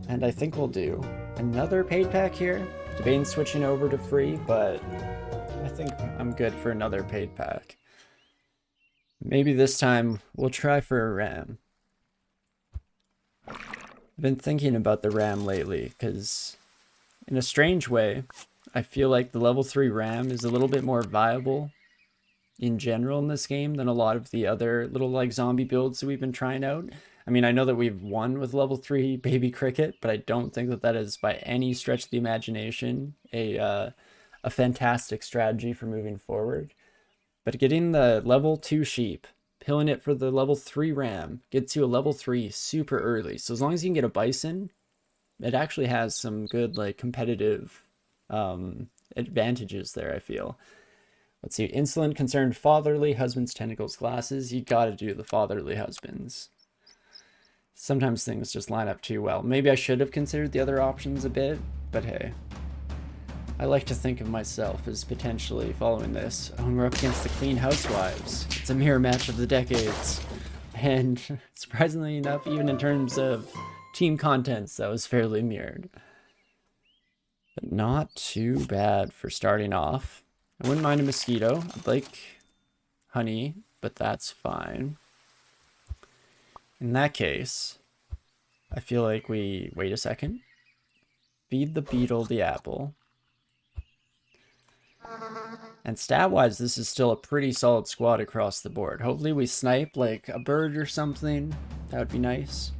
And I think we'll do another paid pack here. Debating switching over to free, but I think I'm good for another paid pack. Maybe this time we'll try for a ram. I've been thinking about the ram lately because in a strange way, I feel like the level 3 ram is a little bit more viable in general in this game than a lot of the other little like zombie builds that we've been trying out. I mean, I know that we've won with level 3 baby cricket, but I don't think that that is by any stretch of the imagination a fantastic strategy for moving forward. But getting the level 2 sheep, pilling it for the level 3 ram, gets you a level 3 super early. So as long as you can get a bison, it actually has some good like competitive advantages there, I feel. Let's see, insolent, concerned, fatherly, husbands, tentacles, glasses. You gotta do the fatherly husbands. Sometimes things just line up too well. Maybe I should have considered the other options a bit, but hey. I like to think of myself as potentially following this. Oh, and we're up against the Clean Housewives. It's a mirror match of the decades. And surprisingly enough, even in terms of team contents, that was fairly mirrored. But not too bad for starting off. I wouldn't mind a mosquito. I'd like honey, but that's fine. In that case, I feel like we wait a second. Feed the beetle the apple. And stat-wise, this is still a pretty solid squad across the board. Hopefully we snipe like a bird or something. That would be nice.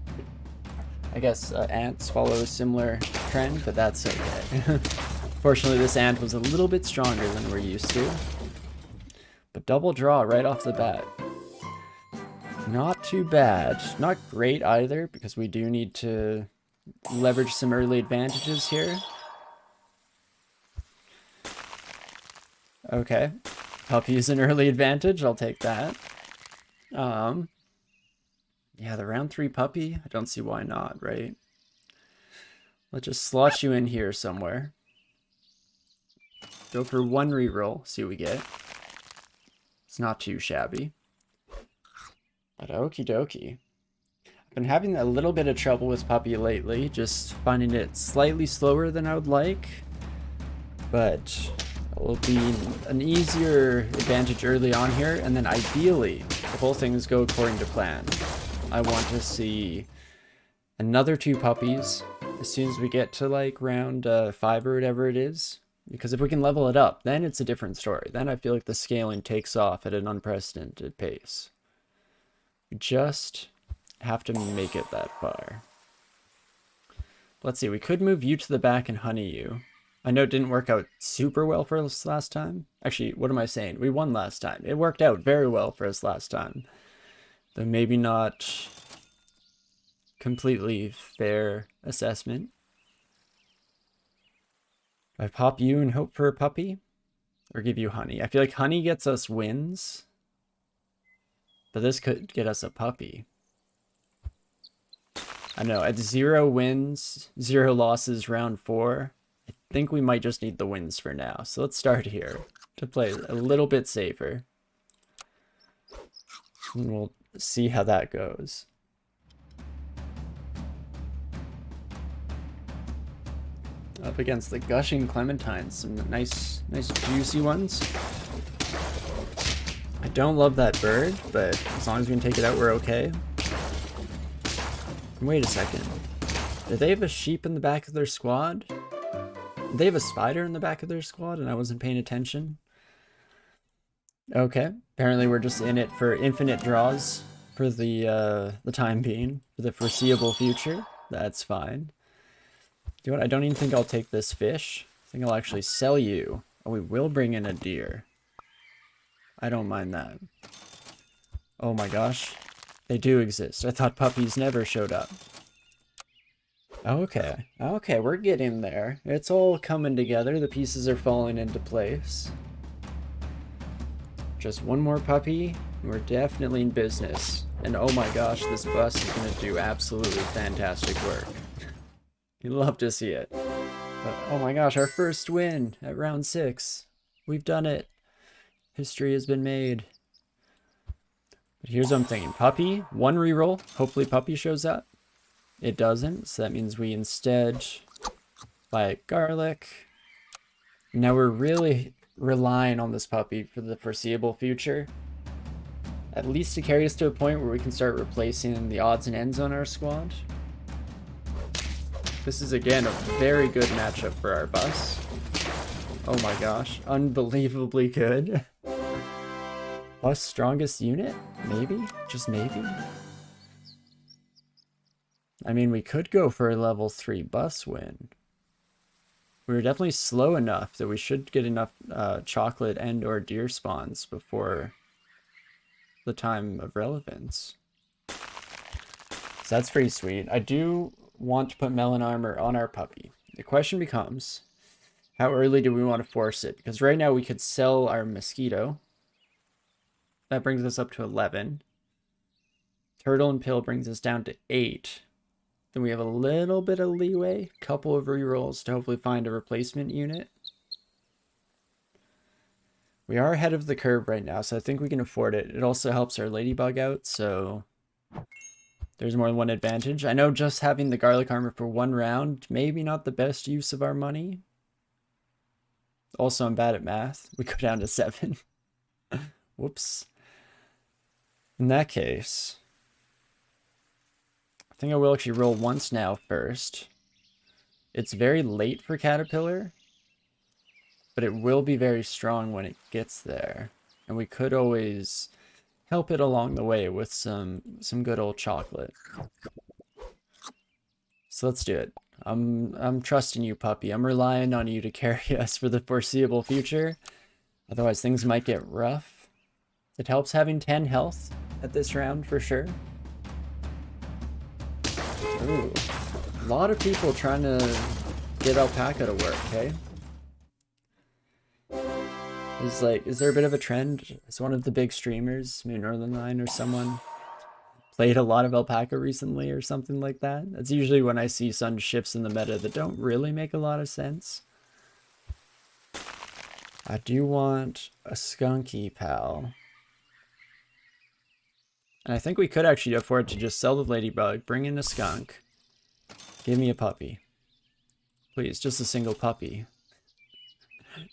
I guess ants follow a similar trend, but that's okay. Fortunately, this ant was a little bit stronger than we're used to. But double draw right off the bat. Not too bad. Not great either, because we do need to leverage some early advantages here. Okay. Puppy is an early advantage. I'll take that. Yeah, the round 3 puppy. I don't see why not, right? Let's just slot you in here somewhere. Go for 1 reroll. See what we get. It's not too shabby. But okie dokie. I've been having a little bit of trouble with puppy lately. Just finding it slightly slower than I would like. But it will be an easier advantage early on here. And then ideally, the whole things go according to plan. I want to see another 2 puppies as soon as we get to like round 5 or whatever it is. Because if we can level it up, then it's a different story. Then I feel like the scaling takes off at an unprecedented pace. We just have to make it that far. Let's see, we could move you to the back and honey you. I know it didn't work out super well for us last time. Actually, what am I saying? We won last time. It worked out very well for us last time. Though maybe not completely fair assessment. Do I pop you and hope for a puppy? Or give you honey? I feel like honey gets us wins. But this could get us a puppy. I know, at 0 wins, 0 losses, round 4, I think we might just need the wins for now. So let's start here to play a little bit safer. And we'll see how that goes. Up against the gushing clementines, some nice juicy ones. I don't love that bird, but as long as we can take it out, we're okay. Wait a second. Do they have a sheep in the back of their squad? Do they have a spider in the back of their squad and I wasn't paying attention? Okay. Apparently we're just in it for infinite draws for the time being, for the foreseeable future. That's fine. You know what? I don't even think I'll take this fish. I think I'll actually sell you. Oh, we will bring in a deer. I don't mind that. Oh my gosh. They do exist. I thought puppies never showed up. Okay. Okay, we're getting there. It's all coming together. The pieces are falling into place. Just 1 more puppy. We're definitely in business. And oh my gosh, this bus is going to do absolutely fantastic work. You love to see it. But oh my gosh, our first win at round 6. We've done it. History has been made. But here's what I'm thinking. Puppy, 1 reroll. Hopefully Puppy shows up. It doesn't, so that means we instead buy garlic. Now we're really relying on this puppy for the foreseeable future. At least to carry us to a point where we can start replacing the odds and ends on our squad. This is again a very good matchup for our bus. Oh my gosh, unbelievably good. Plus strongest unit? Maybe? Just maybe? I mean, we could go for a level 3 bus win. We were definitely slow enough that we should get enough chocolate and or deer spawns before the time of relevance. So that's pretty sweet. I do want to put melon armor on our puppy. The question becomes, how early do we want to force it? Because right now we could sell our mosquito. That brings us up to 11. Turtle and pill brings us down to 8. Then we have a little bit of leeway, couple of rerolls to hopefully find a replacement unit. We are ahead of the curve right now, so I think we can afford it. It also helps our ladybug out, so there's more than one advantage. I know just having the garlic armor for 1 round, maybe not the best use of our money. Also, I'm bad at math. We go down to 7. Whoops. In that case, I think I will actually roll once now first. It's very late for Caterpillar, but it will be very strong when it gets there. And we could always help it along the way with some good old chocolate. So let's do it. I'm trusting you, puppy. I'm relying on you to carry us for the foreseeable future. Otherwise, things might get rough. It helps having 10 health at this round for sure. Ooh, a lot of people trying to get alpaca to work, okay? Is there a bit of a trend? Is one of the big streamers, maybe Northernline or someone, played a lot of alpaca recently or something like that? That's usually when I see some shifts in the meta that don't really make a lot of sense. I do want a skunky pal. And I think we could actually afford to just sell the ladybug, bring in a skunk. Give me a puppy. Please, just a single puppy.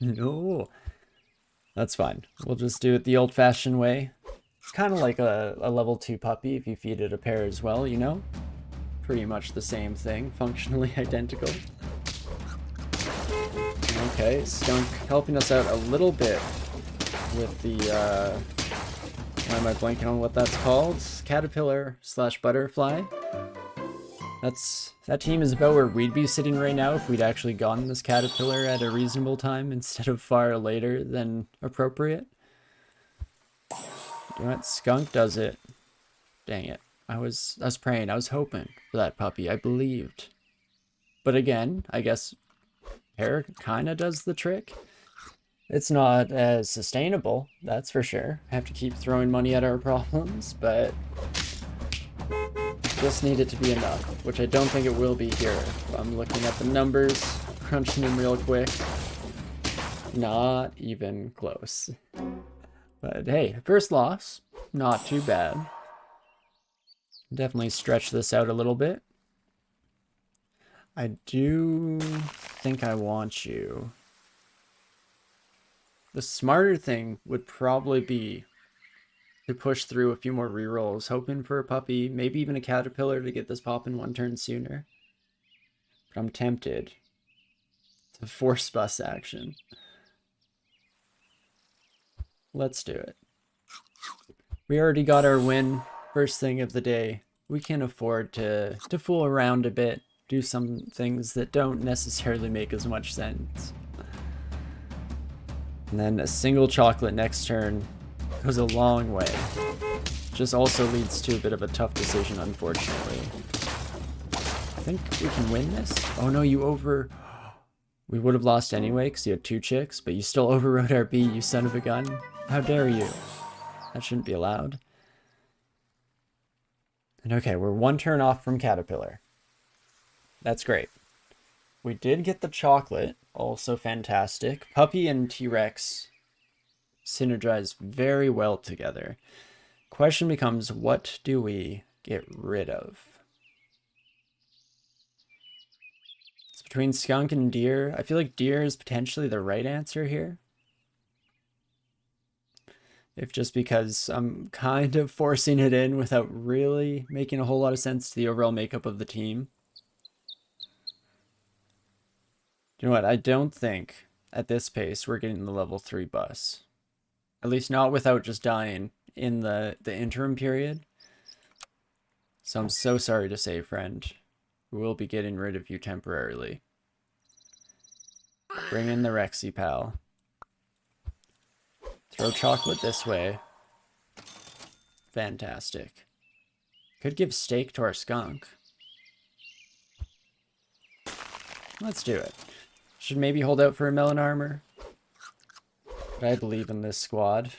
No. That's fine. We'll just do it the old-fashioned way. It's kind of like a level 2 puppy if you feed it a pair as well, you know? Pretty much the same thing, functionally identical. Okay, skunk helping us out a little bit with the, why am I blanking on what that's called? Caterpillar / butterfly. That team is about where we'd be sitting right now if we'd actually gotten this caterpillar at a reasonable time instead of far later than appropriate. You know what? Skunk does it. Dang it. I was praying. I was hoping for that puppy. I believed. But again, I guess hair kind of does the trick. It's not as sustainable, that's for sure. I have to keep throwing money at our problems, but just need it to be enough, which I don't think it will be here. I'm looking at the numbers, crunching them real quick. Not even close. But hey, first loss, not too bad. Definitely stretch this out a little bit. I do think I want you. The smarter thing would probably be to push through a few more rerolls, hoping for a puppy, maybe even a caterpillar to get this popping 1 turn sooner. But I'm tempted to force bus action. Let's do it. We already got our win first thing of the day. We can afford to fool around a bit, do some things that don't necessarily make as much sense. And then a single chocolate next turn goes a long way. Just also leads to a bit of a tough decision, unfortunately. I think we can win this. Oh no, we would have lost anyway because you had 2 chicks, but you still overrode our B, you son of a gun. How dare you? That shouldn't be allowed. And okay, we're 1 turn off from Caterpillar. That's great. We did get the chocolate, also fantastic. Puppy and T-Rex synergize very well together. Question becomes, what do we get rid of? Between skunk and deer, I feel like deer is potentially the right answer here. If just because I'm kind of forcing it in without really making a whole lot of sense to the overall makeup of the team. You know what? I don't think at this pace we're getting the level 3 bus. At least not without just dying in the interim period. So I'm so sorry to say, friend. We will be getting rid of you temporarily. Bring in the Rexy, pal. Throw chocolate this way. Fantastic. Could give steak to our skunk. Let's do it. Should maybe hold out for a melon armor. But I believe in this squad.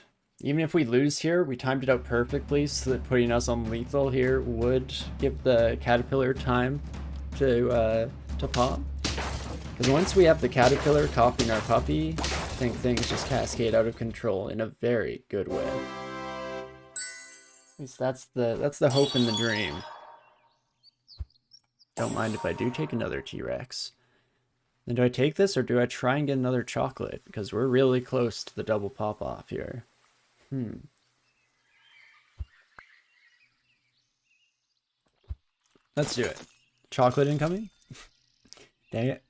Even if we lose here, we timed it out perfectly so that putting us on lethal here would give the caterpillar time to pop. Because once we have the caterpillar copying our puppy, I think things just cascade out of control in a very good way. At least that's the hope and the dream. Don't mind if I do take another T-Rex. Then do I take this or do I try and get another chocolate? Because we're really close to the double pop-off here. Let's do it. Chocolate incoming? Dang it.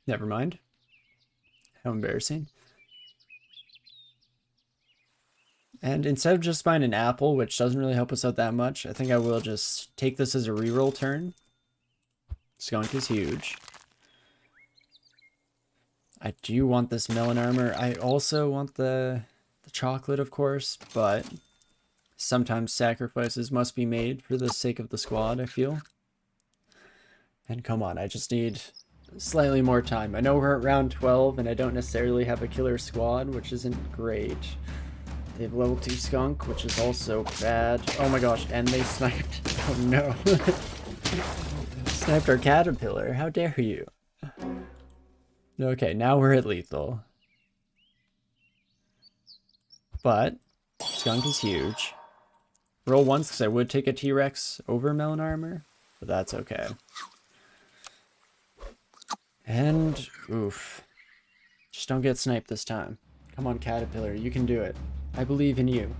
Never mind. How embarrassing. And instead of just buying an apple, which doesn't really help us out that much, I think I will just take this as a reroll turn. Skunk is huge. I do want this melon armor. I also want the chocolate, of course, but sometimes sacrifices must be made for the sake of the squad, I feel. And come on, I just need slightly more time. I know we're at round 12 and I don't necessarily have a killer squad, which isn't great. They have level 2 skunk, which is also bad. Oh my gosh, and they sniped. Oh no. Sniped our caterpillar. How dare you? Okay, now we're at lethal. But skunk is huge. Roll once because I would take a T-Rex over melon armor, but that's okay. And oof. Just don't get sniped this time. Come on, caterpillar, you can do it. I believe in you.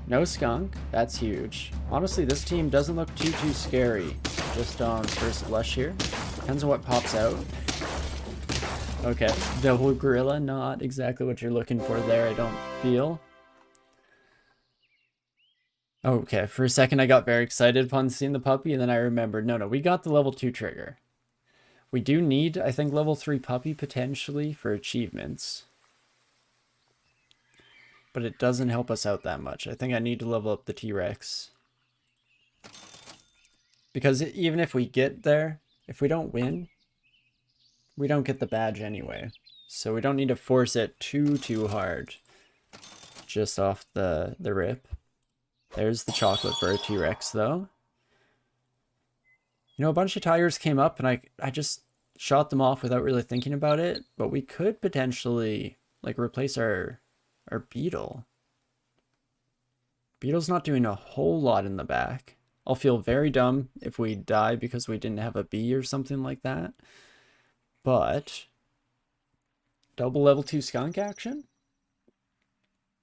No skunk, that's huge. Honestly, this team doesn't look too scary. Just on first blush here. Depends on what pops out. Okay, double gorilla, not exactly what you're looking for there, I don't feel. Okay, for a second I got very excited upon seeing the puppy, and then I remembered, no, we got the level 2 trigger. We do need, I think, level 3 puppy potentially for achievements. But it doesn't help us out that much. I think I need to level up the T-Rex. Because even if we get there, if we don't win, we don't get the badge anyway. So we don't need to force it too hard. Just off the rip. There's the chocolate for a T-Rex though. You know, a bunch of tigers came up and I just shot them off without really thinking about it. But we could potentially like replace our beetle. Beetle's not doing a whole lot in the back. I'll feel very dumb if we die because we didn't have a bee or something like that. But double level 2 skunk action?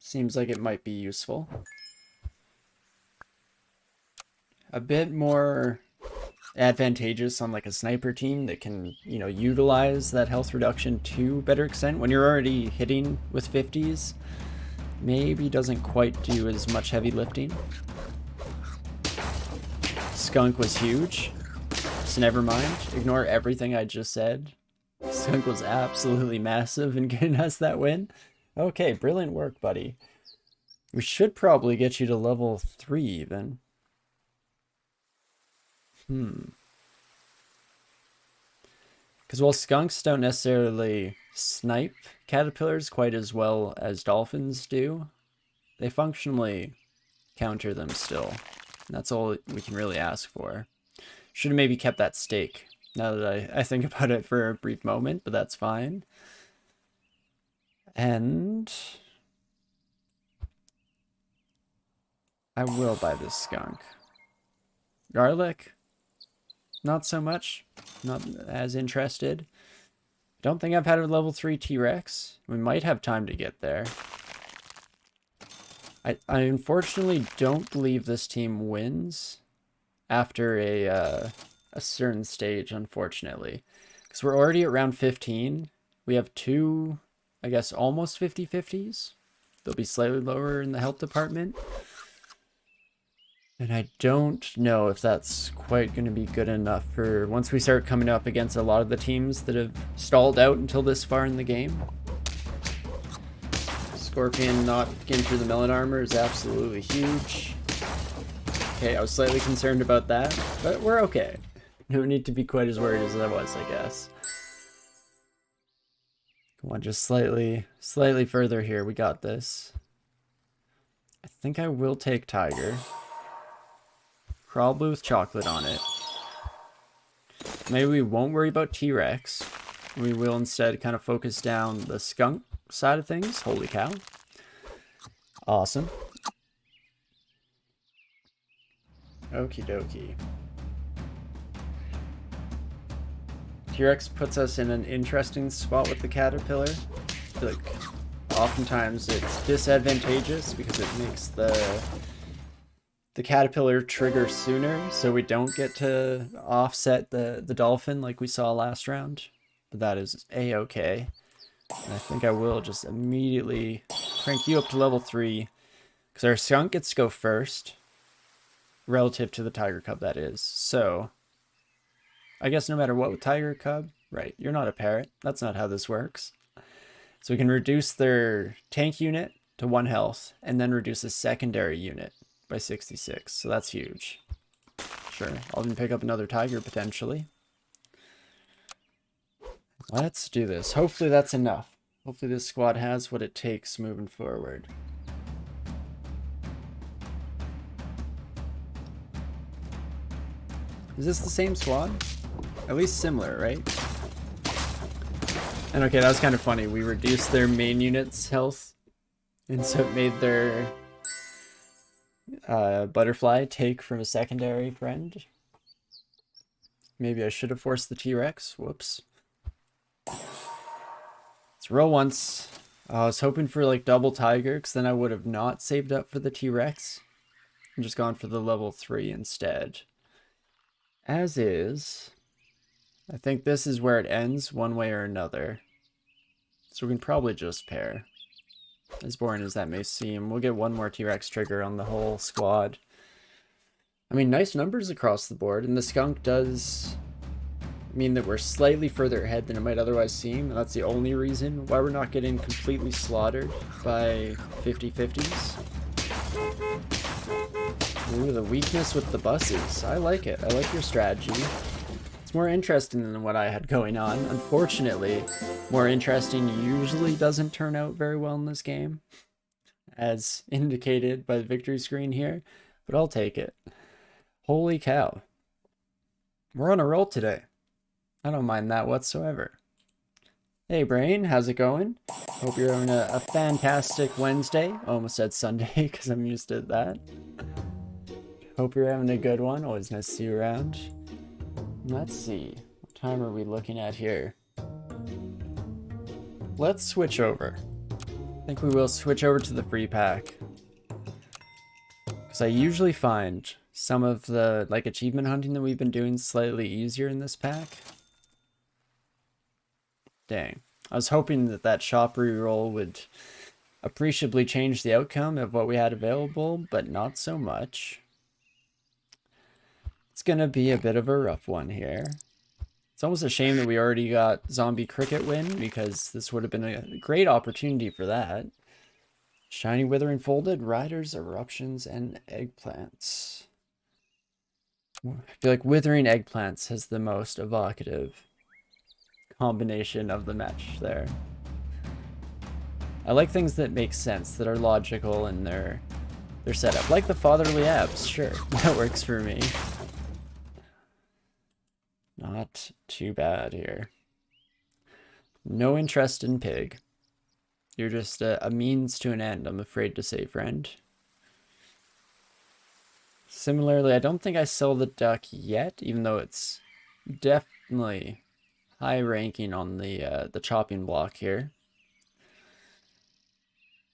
Seems like it might be useful. A bit more advantageous on like a sniper team that can, you know, utilize that health reduction to a better extent. When you're already hitting with 50s, maybe doesn't quite do as much heavy lifting. Skunk was huge, so never mind. Ignore everything I just said. Skunk was absolutely massive in getting us that win. Okay, brilliant work, buddy. We should probably get you to level 3 even. Because while skunks don't necessarily snipe caterpillars quite as well as dolphins do, they functionally counter them still. And that's all we can really ask for. Should have maybe kept that steak, now that I think about it for a brief moment, but that's fine. And I will buy this skunk. Garlic? Not so much. Not as interested. Don't think I've had a level 3 T-Rex. We might have time to get there. I unfortunately don't believe this team wins after a certain stage, unfortunately. Because we're already at round 15. We have two, I guess, almost 50-50s. They'll be slightly lower in the health department. And I don't know if that's quite going to be good enough for once we start coming up against a lot of the teams that have stalled out until this far in the game. Scorpion not getting through the melon armor is absolutely huge. Okay, I was slightly concerned about that, but we're okay. No need to be quite as worried as I was, I guess. Come on, just slightly further here. We got this. I think I will take Tiger. Probably with chocolate on it. Maybe we won't worry about T-Rex. We will instead kind of focus down the skunk side of things. Holy cow. Awesome. Okie dokie. T-Rex puts us in an interesting spot with the caterpillar. I feel like oftentimes it's disadvantageous because it makes the caterpillar trigger sooner, so we don't get to offset the dolphin like we saw last round. But that is a-okay. And I think I will just immediately crank you up to level 3, because our skunk gets to go first, relative to the tiger cub, that is. So, I guess no matter what with tiger cub, right, you're not a parrot. That's not how this works. So we can reduce their tank unit to 1 health, and then reduce a secondary unit by 66, so that's huge. Sure, I'll even pick up another tiger potentially. Let's do this. Hopefully that's enough. Hopefully this squad has what it takes moving forward. Is this the same squad? At least similar, right? And okay, that was kind of funny. We reduced their main unit's health, and so it made their butterfly take from a secondary friend. Maybe I should have forced the T-Rex. Whoops. Let's roll once. I was hoping for like double tiger, because then I would have not saved up for the T-Rex and just gone for the level 3 instead. As is, I think this is where it ends one way or another. So we can probably just pair. As boring as that may seem, we'll get one more T-Rex trigger on the whole squad. I mean, nice numbers across the board, and the skunk does mean that we're slightly further ahead than it might otherwise seem, and that's the only reason why we're not getting completely slaughtered by 50-50s. Ooh, the weakness with the buses. I like it. I like your strategy. It's more interesting than what I had going on. Unfortunately, more interesting usually doesn't turn out very well in this game, as indicated by the victory screen here, but I'll take it. Holy cow. We're on a roll today. I don't mind that whatsoever. Hey Brain, how's it going? Hope you're having a fantastic Wednesday. I almost said Sunday because I'm used to that. Hope you're having a good one. Always nice to see you around. Let's see. What time are we looking at here? Let's switch over. I think we will switch over to the free pack. Because I usually find some of the like achievement hunting that we've been doing slightly easier in this pack. Dang. I was hoping that that shop reroll would appreciably change the outcome of what we had available, but not so much. It's gonna be a bit of a rough one here. It's almost a shame that we already got Zombie Cricket win, because this would have been a great opportunity for that. Shiny Withering Folded, Riders, Eruptions, and Eggplants. I feel like Withering Eggplants has the most evocative combination of the match there. I like things that make sense, that are logical in their setup. Like the Fatherly Abs, sure, that works for me. Not too bad here. No interest in pig. You're just a means to an end, I'm afraid to say, friend. Similarly, I don't think I sell the duck yet, even though it's definitely high ranking on the chopping block here.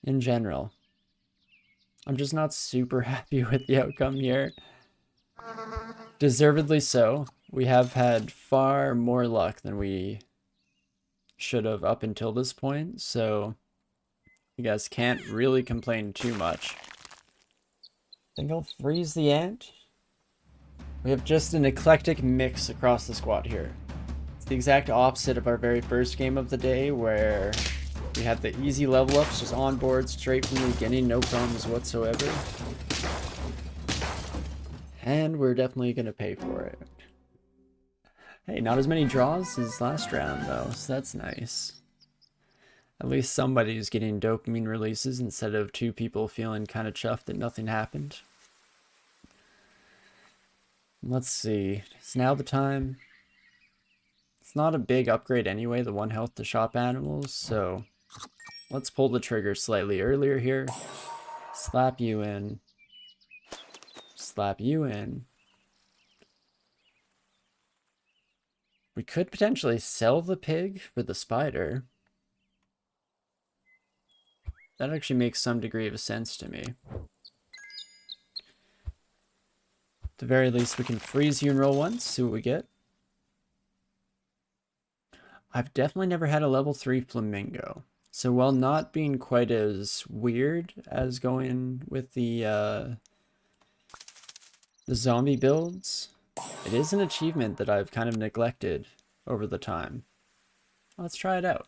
In general, I'm just not super happy with the outcome here. Deservedly so. We have had far more luck than we should have up until this point, so you guys can't really complain too much. I think I'll freeze the ant. We have just an eclectic mix across the squad here. It's the exact opposite of our very first game of the day, where we had the easy level ups just on board straight from the beginning, no problems whatsoever. And we're definitely going to pay for it. Hey, not as many draws as last round though, so that's nice. At least somebody's getting dopamine releases instead of two people feeling kind of chuffed that nothing happened. Let's see. It's now the time. It's not a big upgrade anyway, the 1 health to shop animals, so let's pull the trigger slightly earlier here. Slap you in. Slap you in. We could potentially sell the pig for the spider. That actually makes some degree of sense to me. At the very least, we can freeze you and roll once, see what we get. I've definitely never had a level 3 flamingo. So while not being quite as weird as going with the zombie builds, it is an achievement that I've kind of neglected over the time. Let's try it out.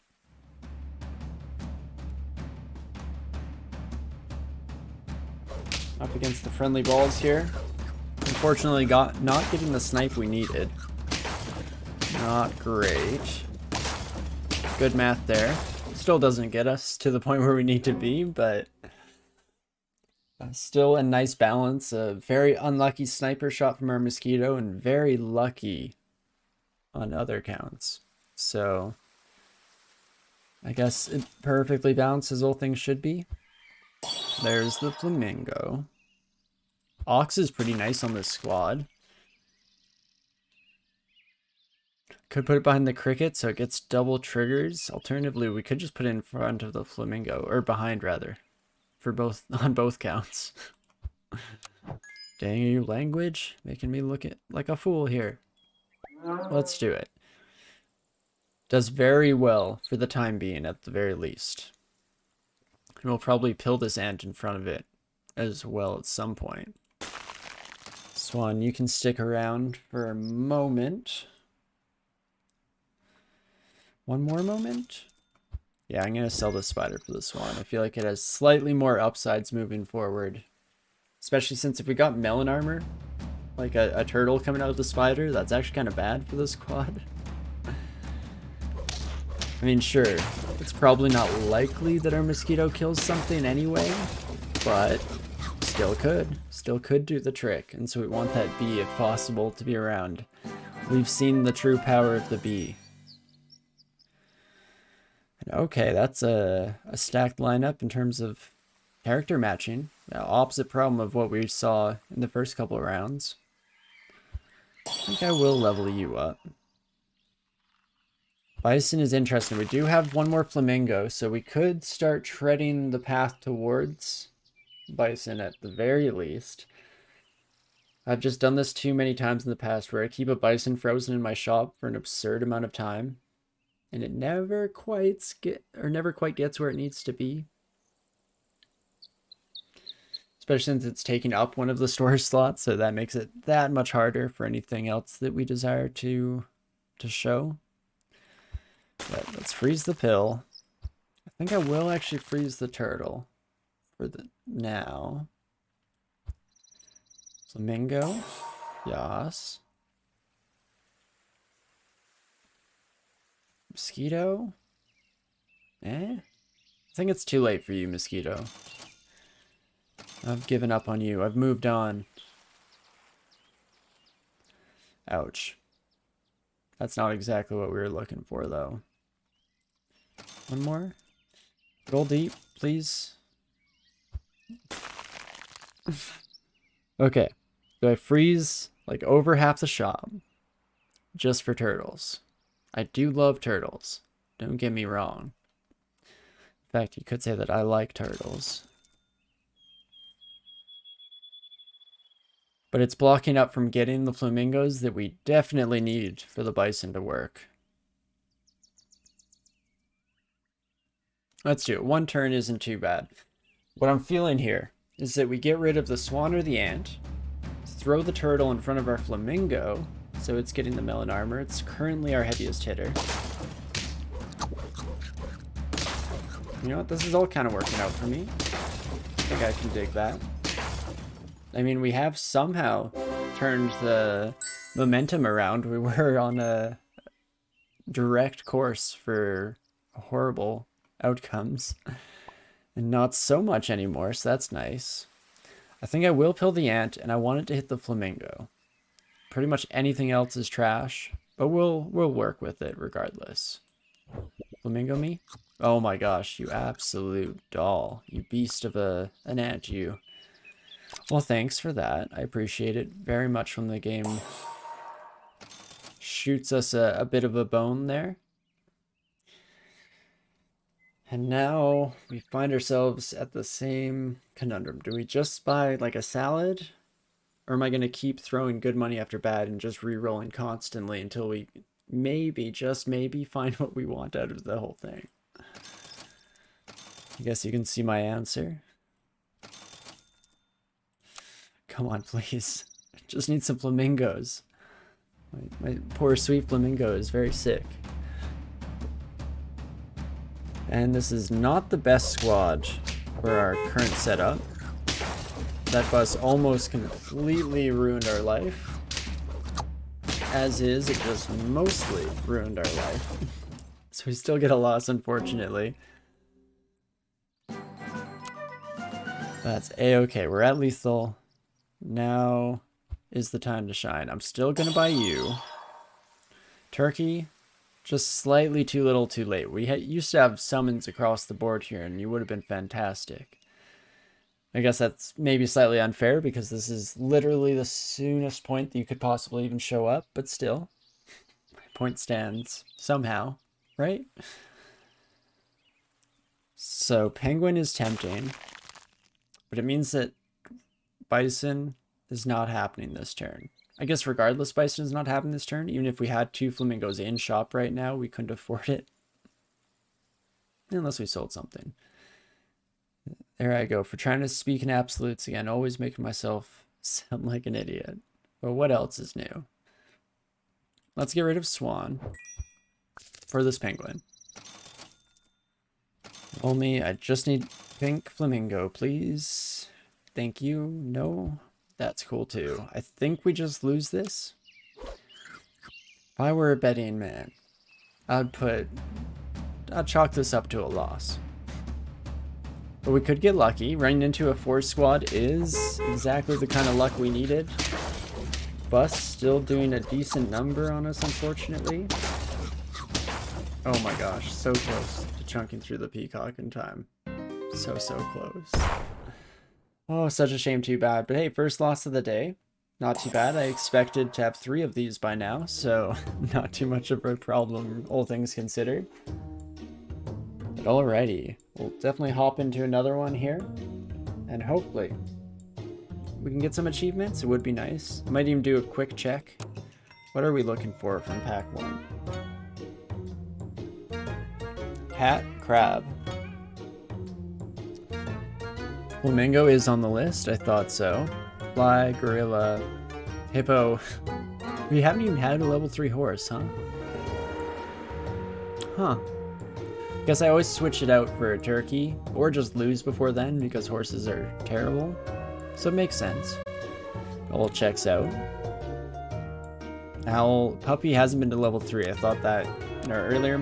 Up against the friendly balls here. Unfortunately, not getting the snipe we needed. Not great. Good math there. Still doesn't get us to the point where we need to be, but still a nice balance. A very unlucky sniper shot from our mosquito and very lucky on other counts. So I guess it perfectly balanced as all things should be. There's the flamingo. Ox is pretty nice on this squad. Could put it behind the cricket so it gets double triggers. Alternatively, we could just put it in front of the flamingo, or behind rather, for both on both counts. Dang you, language, making me look like a fool here. Let's do it. Does very well for the time being, at the very least. And we'll probably pill this ant in front of it as well at some point. Swan, you can stick around for a moment. One more moment? Yeah, I'm going to sell the spider for the swan. I feel like it has slightly more upsides moving forward. Especially since if we got melon armor, like a turtle coming out of the spider, that's actually kind of bad for the squad. I mean, sure, it's probably not likely that our mosquito kills something anyway, but still could do the trick. And so we want that bee, if possible, to be around. We've seen the true power of the bee. Okay, that's a stacked lineup in terms of character matching. The opposite problem of what we saw in the first couple of rounds. I think I will level you up. Bison is interesting. We do have one more flamingo, so we could start treading the path towards bison at the very least. I've just done this too many times in the past where I keep a bison frozen in my shop for an absurd amount of time. And it never quite gets where it needs to be. Especially since it's taking up one of the storage slots, so that makes it that much harder for anything else that we desire to show. But let's freeze the pill. I think I will actually freeze the turtle for the now. Flamingo. Yas. Mosquito? I think it's too late for you, mosquito. I've given up on you. I've moved on. Ouch. That's not exactly what we were looking for, though. One more. Roll deep, please. Okay. So I freeze like over half the shop. just for turtles. I do love turtles. Don't get me wrong. In fact, you could say that I like turtles. But it's blocking up from getting the flamingos that we definitely need for the bison to work. Let's do it. One turn isn't too bad. What I'm feeling here is that we get rid of the swan or the ant, throw the turtle in front of our flamingo, so it's getting the melon armor. It's currently our heaviest hitter. You know what? This is all kind of working out for me. I think I can dig that. I mean, we have somehow turned the momentum around. We were on a direct course for horrible outcomes. And not so much anymore, so that's nice. I think I will kill the ant, and I want it to hit the flamingo. Pretty much anything else is trash, but we'll work with it regardless. Flamingo me? Oh my gosh, you absolute doll. You beast of an ant, you. Well, thanks for that. I appreciate it very much when the game shoots us a bit of a bone there. And now we find ourselves at the same conundrum. Do we just buy like a salad? Or am I going to keep throwing good money after bad and just re-rolling constantly until we maybe, just maybe, find what we want out of the whole thing? I guess you can see my answer. Come on, please. I just need some flamingos. My poor sweet flamingo is very sick. And this is not the best squad for our current setup. That bus almost completely ruined our life. As is, it just mostly ruined our life. So we still get a loss, unfortunately. That's a-okay. We're at lethal. Now is the time to shine. I'm still gonna buy you. Turkey, just slightly too little too late. We used to have summons across the board here, and you would have been fantastic. I guess that's maybe slightly unfair because this is literally the soonest point that you could possibly even show up, but still, my point stands somehow, right? So penguin is tempting, but it means that bison is not happening this turn. I guess regardless, bison is not happening this turn. Even if we had 2 flamingos in shop right now, we couldn't afford it. Unless we sold something. There I go, for trying to speak in absolutes again, always making myself sound like an idiot. But what else is new? Let's get rid of swan for this penguin. Only, I just need pink flamingo, please. Thank you. No, that's cool too. I think we just lose this. If I were a betting man, I'd chalk this up to a loss. But we could get lucky. Running into a 4 squad is exactly the kind of luck we needed. Bus still doing a decent number on us, unfortunately. Oh my gosh, so close to chunking through the peacock in time. So close. Oh, such a shame, too bad. But hey, first loss of the day. Not too bad. I expected to have 3 of these by now, so not too much of a problem, all things considered. But alrighty, we'll definitely hop into another one here, and hopefully we can get some achievements. It would be nice. I might even do a quick check. What are we looking for from pack 1? Cat, crab. Flamingo is on the list. I thought so. Fly, gorilla, hippo. We haven't even had a level 3 horse, huh? Huh. Guess I always switch it out for a turkey, or just lose before then because horses are terrible. So it makes sense. All checks out. Owl puppy hasn't been to level 3. I thought that in our earlier